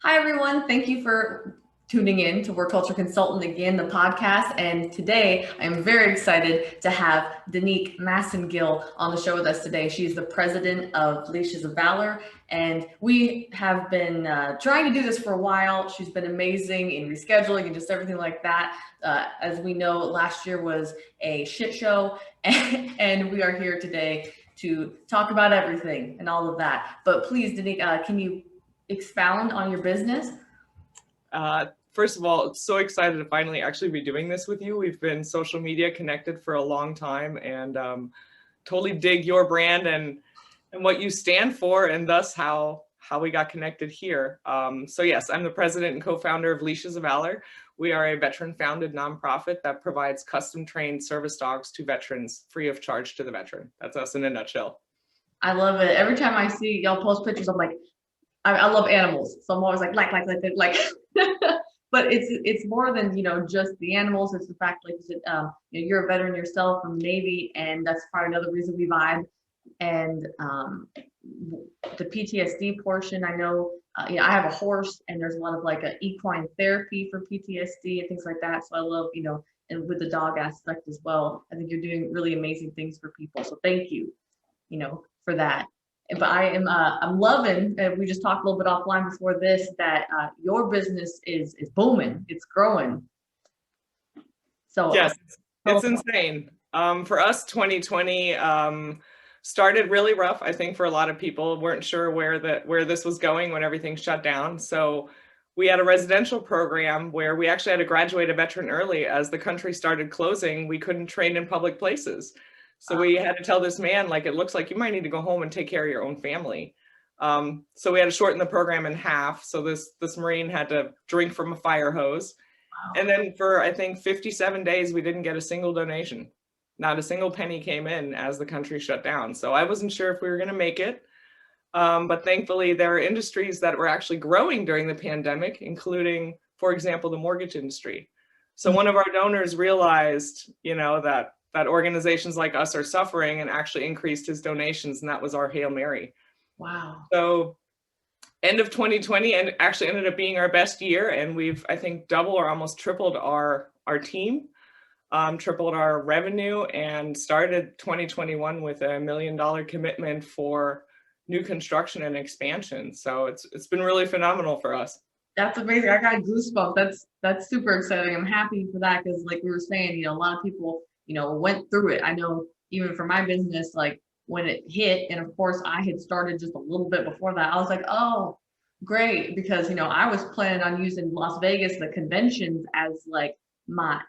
Hi, everyone. Thank you for tuning in to Work Culture Consultant again, the podcast. And today I'm very excited to have Danique Masingill on the show with us today. She's the president of Leashes of Valor. And we have been trying to do this for a while. She's been amazing in rescheduling and just everything like that. As we know, last year was a shit show, and we are here today to talk about everything and all of that. But please, Danique, can you expound on your business? First of all, so excited to finally actually be doing this with you. We've been social media connected for a long time, and totally dig your brand and what you stand for, and thus how we got connected here. So yes, I'm the president and co-founder of Leashes of Valor. We are a veteran-founded nonprofit that provides custom-trained service dogs to veterans free of charge to the veteran. That's us in a nutshell. I love it. Every time I see y'all post pictures, I'm like, I love animals, so I'm always like. But it's more than just the animals. It's the fact, like you said, you're a veteran yourself from the Navy, and that's probably another reason we vibe. And the PTSD portion, I know, I have a horse, and there's a lot of like a equine therapy for PTSD and things like that. So I love, and with the dog aspect as well. I think you're doing really amazing things for people. So thank you, for that. But I'm loving. We just talked a little bit offline before this that your business is booming. It's growing. So yes, it's insane. For us, 2020 started really rough. I think for a lot of people, weren't sure where this was going when everything shut down. So we had a residential program where we actually had to graduate a veteran early. As the country started closing, we couldn't train in public places. So we had to tell this man, like, it looks like you might need to go home and take care of your own family. So we had to shorten the program in half. So this Marine had to drink from a fire hose. Wow. And then for, I think, 57 days, we didn't get a single donation. Not a single penny came in as the country shut down. So I wasn't sure if we were going to make it. But thankfully, there are industries that were actually growing during the pandemic, including, for example, the mortgage industry. So one of our donors realized, that organizations like us are suffering, and actually increased his donations, and that was our Hail Mary. Wow. So end of 2020 and actually ended up being our best year, and we've, I think, doubled or almost tripled our team, tripled our revenue, and started 2021 with $1 million commitment for new construction and expansion. So it's been really phenomenal for us. That's amazing. I got goosebumps. That's super exciting. I'm happy for that because, like we were saying, a lot of people went through it. I know even for my business, like when it hit, and of course I had started just a little bit before that, I was like, oh, great. Because, I was planning on using Las Vegas, the conventions, as like my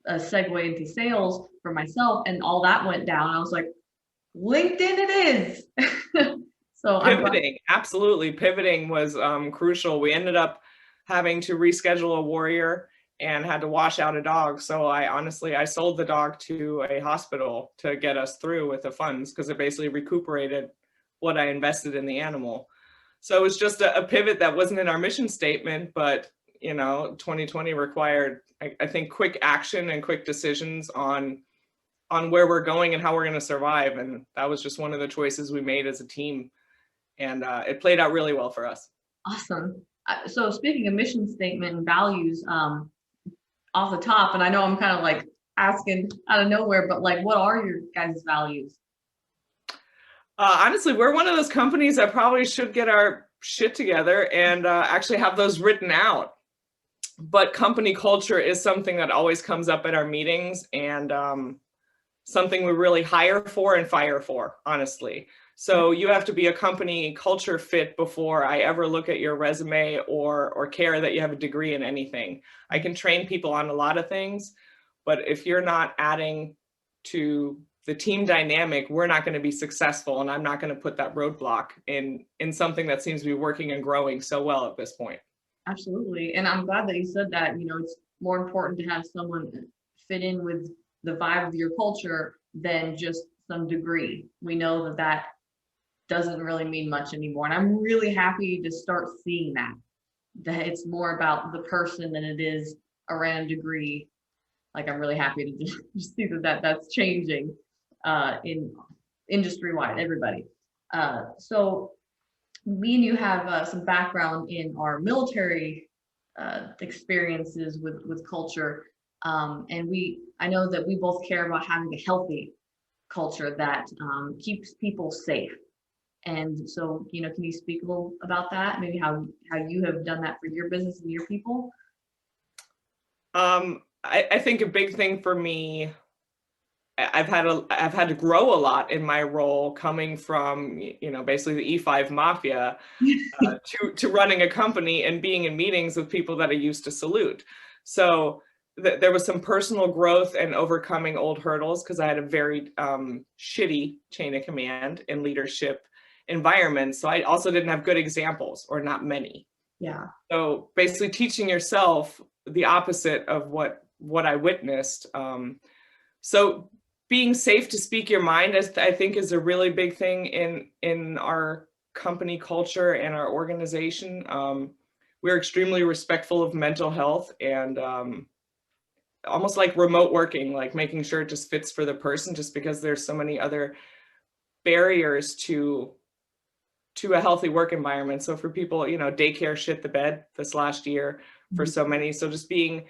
segue into sales for myself, and all that went down. I was like, LinkedIn it is. So pivoting, absolutely. Pivoting was crucial. We ended up having to reschedule a warrior and had to wash out a dog. So I sold the dog to a hospital to get us through with the funds, because it basically recuperated what I invested in the animal. So it was just a pivot that wasn't in our mission statement, but 2020 required, I think, quick action and quick decisions on where we're going and how we're going to survive. And that was just one of the choices we made as a team. And it played out really well for us. Awesome. So speaking of mission statement and values, off the top, and I know I'm kind of like asking out of nowhere, but like, what are your guys' values? Honestly, we're one of those companies that probably should get our shit together and actually have those written out. But company culture is something that always comes up at our meetings, and something we really hire for and fire for, honestly. So you have to be a company culture fit before I ever look at your resume or care that you have a degree in anything. I can train people on a lot of things, but if you're not adding to the team dynamic, we're not going to be successful, and I'm not going to put that roadblock in something that seems to be working and growing so well at this point. Absolutely. And I'm glad that you said that. It's more important to have someone fit in with the vibe of your culture than just some degree. We know that doesn't really mean much anymore. And I'm really happy to start seeing that it's more about the person than it is a random degree. Like, I'm really happy to just see that's changing in industry wide, everybody. So me and you have some background in our military experiences with culture, and I know that we both care about having a healthy culture that keeps people safe. And so, can you speak a little about that? Maybe how you have done that for your business and your people? I think a big thing for me, I've had to grow a lot in my role, coming from, basically the E5 mafia, to running a company and being in meetings with people that I used to salute. So there was some personal growth and overcoming old hurdles, because I had a very shitty chain of command and leadership environment. So I also didn't have good examples, or not many. Yeah. So basically teaching yourself the opposite of what I witnessed. So being safe to speak your mind, I think, is a really big thing in our company culture and our organization. We're extremely respectful of mental health, and almost like remote working, like making sure it just fits for the person, just because there's so many other barriers to a healthy work environment. So for people, daycare shit the bed this last year for so many. So just being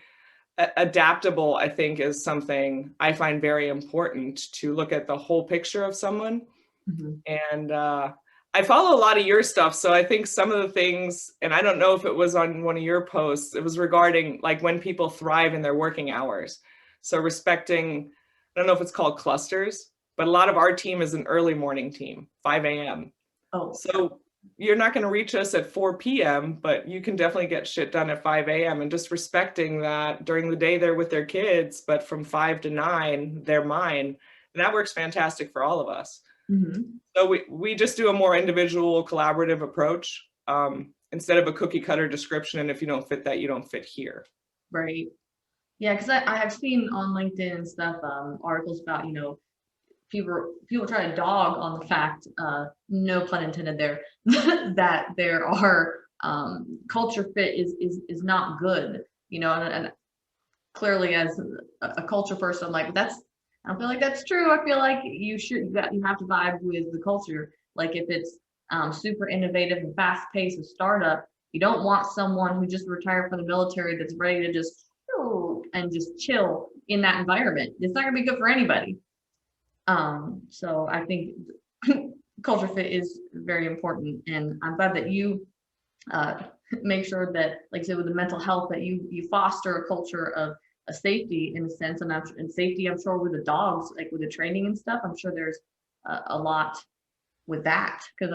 adaptable, I think, is something I find very important, to look at the whole picture of someone. And I follow a lot of your stuff. So I think some of the things, and I don't know if it was on one of your posts, it was regarding like when people thrive in their working hours. So respecting, I don't know if it's called clusters, but a lot of our team is an early morning team, 5 a.m. Oh, So you're not going to reach us at 4 p.m., but you can definitely get shit done at 5 a.m. And just respecting that during the day they're with their kids, but from 5 to 9, they're mine. And that works fantastic for all of us. So we just do a more individual, collaborative approach, instead of a cookie cutter description. And if you don't fit that, you don't fit here. right. Yeah, because I have seen on LinkedIn and stuff, articles about, people try to dog on the fact, no pun intended there, that there are culture fit is not good, and clearly as a culture person, like I don't feel like that's true. I feel like you have to vibe with the culture. Like if it's super innovative and fast paced, a startup, you don't want someone who just retired from the military that's ready to just chill in that environment. It's not gonna be good for anybody. So I think culture fit is very important, and I'm glad that you make sure that, like I said, with the mental health, that you foster a culture of a safety in a sense, and safety, I'm sure with the dogs, like with the training and stuff, I'm sure there's a lot with that. Because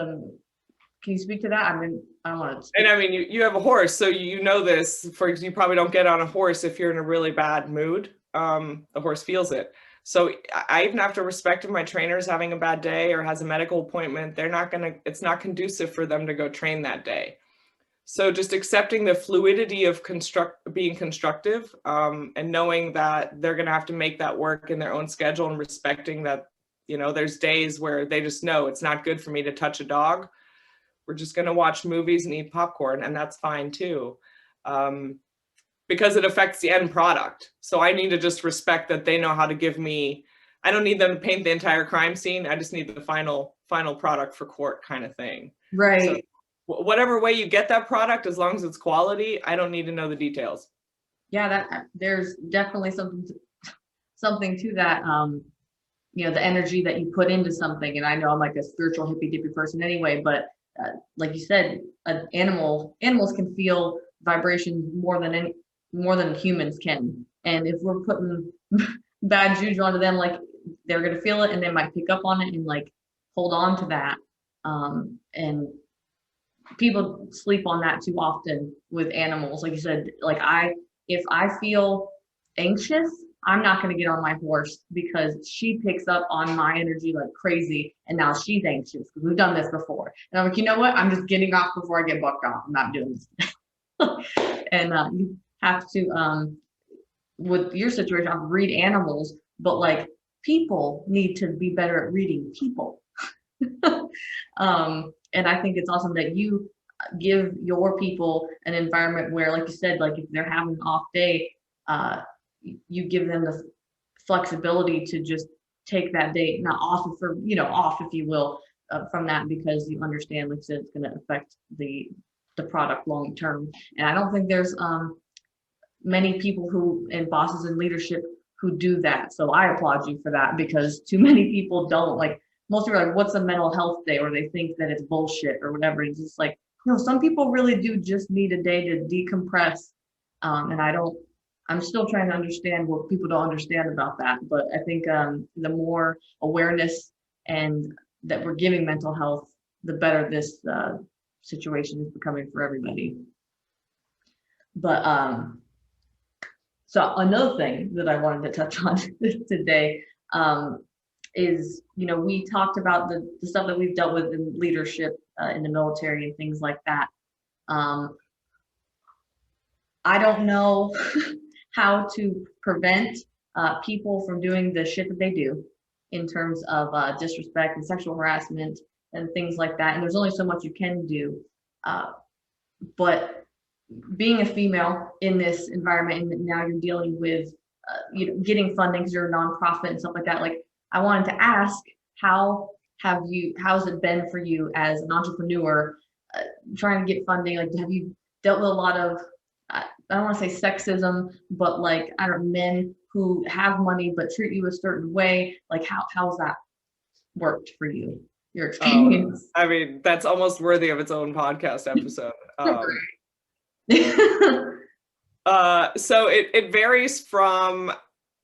can you speak to that? I mean, I don't want to. And I mean, you have a horse, so you know this. You probably don't get on a horse if you're in a really bad mood. The horse feels it. So I even have to respect if my trainer's having a bad day or has a medical appointment. It's not conducive for them to go train that day. So just accepting the fluidity of being constructive, and knowing that they're going to have to make that work in their own schedule, and respecting that, there's days where they just know it's not good for me to touch a dog. We're just going to watch movies and eat popcorn, and that's fine too. Because it affects the end product. So I need to just respect that they know how to give me, I don't need them to paint the entire crime scene. I just need the final product for court, kind of thing. Right. So whatever way you get that product, as long as it's quality, I don't need to know the details. Yeah, that there's definitely something to that. The energy that you put into something. And I know I'm like a spiritual hippy dippy person anyway, but like you said, animals can feel vibrations more than humans can. And if we're putting bad juju onto them, like they're gonna feel it, and they might pick up on it and like hold on to that. And people sleep on that too often with animals. Like you said, like if I feel anxious, I'm not going to get on my horse, because she picks up on my energy like crazy, and now she's anxious, because we've done this before. And I'm like, you know what? I'm just getting off before I get bucked off. I'm not doing this. And you have to, with your situation, read animals, but like people need to be better at reading people. And I think it's awesome that you give your people an environment where, like you said, like if they're having an off day, you give them the flexibility to just take that day, not off, off, if you will, from that because you understand, like I said, it's going to affect the product long term. And I don't think there's many people who and bosses in leadership who do that. So I applaud you for that because too many people don't. Like most people are like, what's a mental health day? Or they think that it's bullshit or whatever. It's just like, no, some people really do just need a day to decompress. And I'm still trying to understand what people don't understand about that. But I think the more awareness and that we're giving mental health, the better this situation is becoming for everybody. But so another thing that I wanted to touch on today is, we talked about the stuff that we've dealt with in leadership in the military and things like that. I don't know how to prevent people from doing the shit that they do in terms of disrespect and sexual harassment and things like that. And there's only so much you can do. But being a female in this environment, and now you're dealing with, getting funding because you're a nonprofit and stuff like that. Like, I wanted to ask, how's it been for you as an entrepreneur, trying to get funding? Like, have you dealt with a lot of, I don't want to say sexism, but like, I don't know, men who have money but treat you a certain way? Like, how's that worked for you, your experience? I mean, that's almost worthy of its own podcast episode. So it varies from,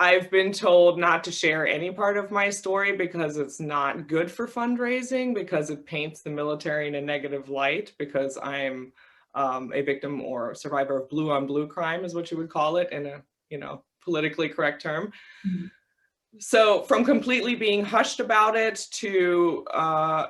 I've been told not to share any part of my story because it's not good for fundraising, because it paints the military in a negative light, because I'm a victim or survivor of blue on blue crime is what you would call it in a, politically correct term. Mm-hmm. So from completely being hushed about it to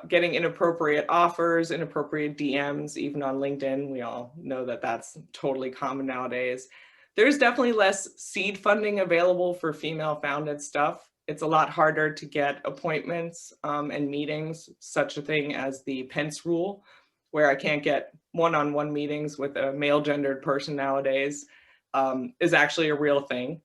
getting inappropriate offers, inappropriate DMs, even on LinkedIn, we all know that that's totally common nowadays. There's definitely less seed funding available for female-founded stuff. It's a lot harder to get appointments and meetings, such a thing as the Pence rule, where I can't get one-on-one meetings with a male-gendered person nowadays, is actually a real thing.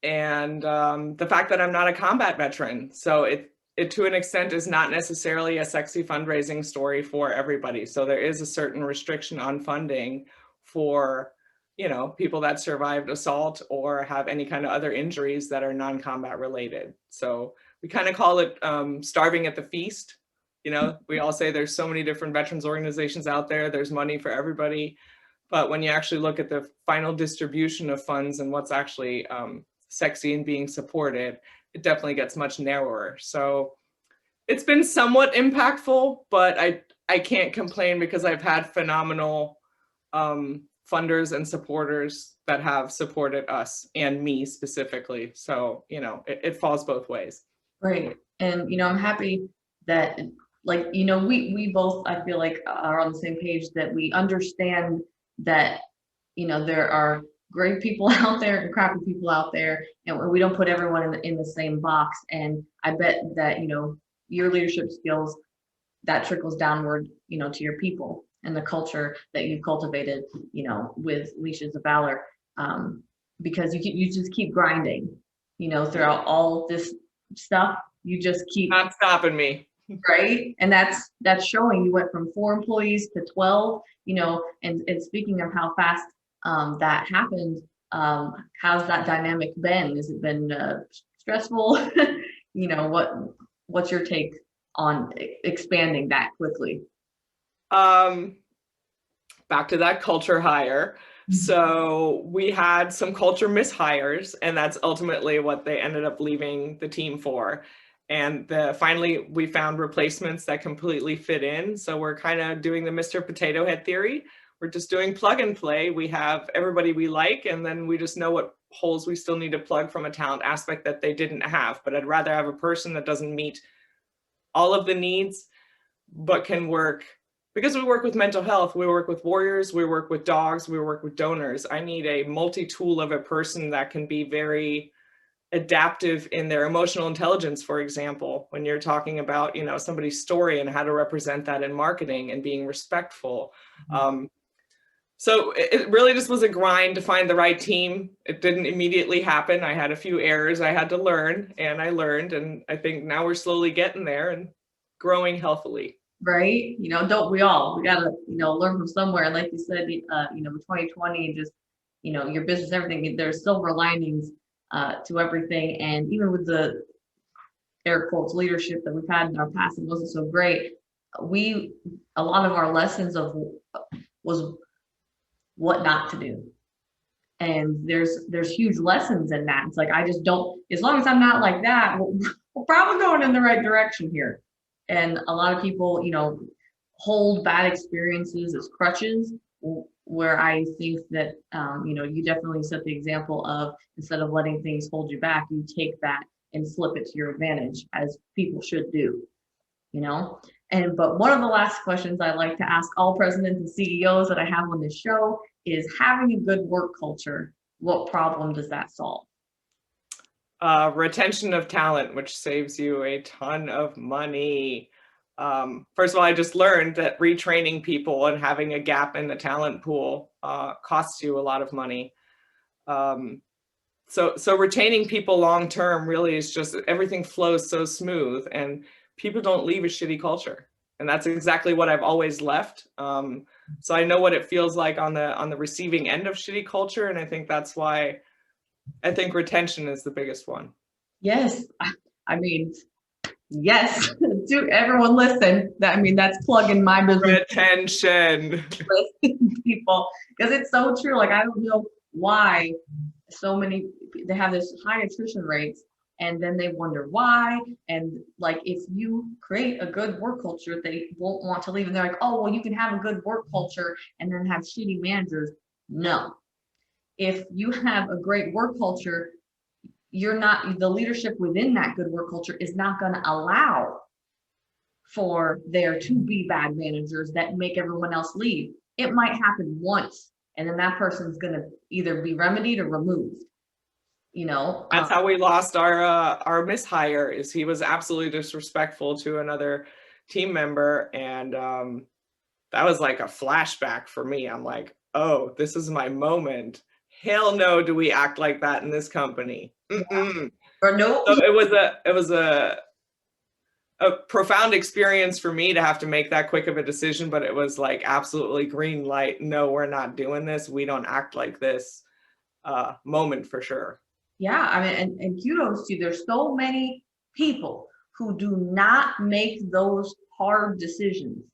And the fact that I'm not a combat veteran. So it to an extent is not necessarily a sexy fundraising story for everybody. So there is a certain restriction on funding for, people that survived assault or have any kind of other injuries that are non-combat related. So we kind of call it starving at the feast. We all say there's so many different veterans organizations out there. There's money for everybody. But when you actually look at the final distribution of funds and what's actually sexy and being supported, it definitely gets much narrower. So it's been somewhat impactful, but I can't complain because I've had phenomenal funders and supporters that have supported us and me specifically. So, it falls both ways. Right. And, I'm happy that, like, we both, I feel like, are on the same page, that we understand that, there are great people out there and crappy people out there, and we don't put everyone in the same box. And I bet that, your leadership skills, that trickles downward, to your people and the culture that you've cultivated, with Leashes of Valor, because you just keep grinding, throughout all this stuff. You just keep not stopping me. Right. And that's showing. You went from 4 employees to 12, and speaking of how fast that happened, how's that dynamic been? Has it been stressful? What's your take on expanding that quickly? Back to that culture hire. Mm-hmm. So we had some culture mishires, and that's ultimately what they ended up leaving the team for. And finally, we found replacements that completely fit in. So we're kind of doing the Mr. Potato Head theory. We're just doing plug and play. We have everybody we like, and then we just know what holes we still need to plug from a talent aspect that they didn't have. But I'd rather have a person that doesn't meet all of the needs, but can work, because we work with mental health, we work with warriors, we work with dogs, we work with donors. I need a multi-tool of a person that can be very adaptive in their emotional intelligence, for example, when you're talking about, somebody's story and how to represent that in marketing and being respectful. Mm-hmm. So it really just was a grind to find the right team. It didn't immediately happen. I had a few errors I had to learn, and I learned, and I think now we're slowly getting there, and growing healthily. Right? You know, don't we all? We gotta, you know, learn from somewhere. And like you said, you know, 2020 and just, you know, your business, everything, there's silver linings to everything. And even with the air quotes leadership that we've had in our past, it wasn't so great. A lot of our lessons of was what not to do. And there's huge lessons in that. It's like, I just don't, as long as I'm not like that, we're probably going in the right direction here. And a lot of people, you know, hold bad experiences as crutches, where I think that, you know, you definitely set the example of, instead of letting things hold you back, you take that and flip it to your advantage, as people should do, you know? But one of the last questions I like to ask all presidents and CEOs that I have on this show is, having a good work culture, what problem does that solve? Retention of talent, which saves you a ton of money. First of all, I just learned that retraining people and having a gap in the talent pool costs you a lot of money. So retaining people long term really is just, everything flows so smooth, and people don't leave a shitty culture. And that's exactly what I've always left. So I know what it feels like on the receiving end of shitty culture, and I think that's why I think retention is the biggest one. Yes, I mean, yes, to everyone listen. I mean, that's plugging my business. Retention. People, because it's so true. Like, I don't know why so many, they have this high attrition rates, and then they wonder why. And like, if you create a good work culture, they won't want to leave. And they're like, oh, well, you can have a good work culture and then have shitty managers. No. If you have a great work culture, the leadership within that good work culture is not going to allow for there to be bad managers that make everyone else leave. It might happen once, and then that person's going to either be remedied or removed. You know, that's how we lost our mishire. Is he was absolutely disrespectful to another team member, and that was like a flashback for me. I'm like, oh, this is my moment. Hell no, do we act like that in this company? Mm-mm. Or no. So it was a profound experience for me to have to make that quick of a decision, but it was like absolutely green light. No, we're not doing this. We don't act like this moment for sure. Yeah, I mean, and kudos to you. There's so many people who do not make those hard decisions,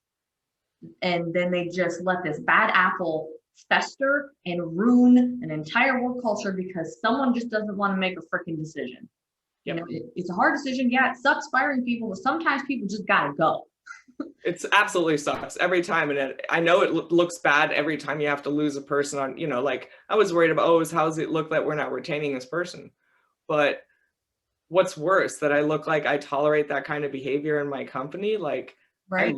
and then they just let this bad apple fester and ruin an entire work culture because someone just doesn't want to make a freaking decision. You know, it's a hard decision. Yeah, it sucks firing people, but sometimes people just gotta go. It's absolutely sucks every time. And I know it looks bad every time you have to lose a person on, you know, like I was worried about, oh, how does it look that we're not retaining this person? But what's worse, that I look like I tolerate that kind of behavior in my company? Like, right.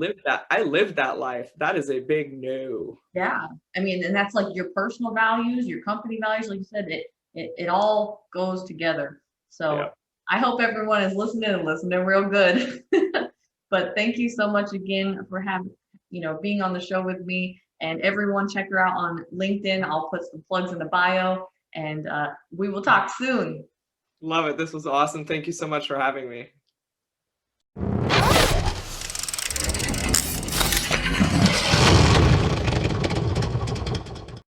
I lived that life. That is a big no. Yeah. I mean, and that's like your personal values, your company values, like you said, it all goes together. So yeah. I hope everyone is listening real good. But thank you so much again for being on the show with me. And everyone, check her out on LinkedIn. I'll put some plugs in the bio, and we will talk soon. Love it. This was awesome. Thank you so much for having me.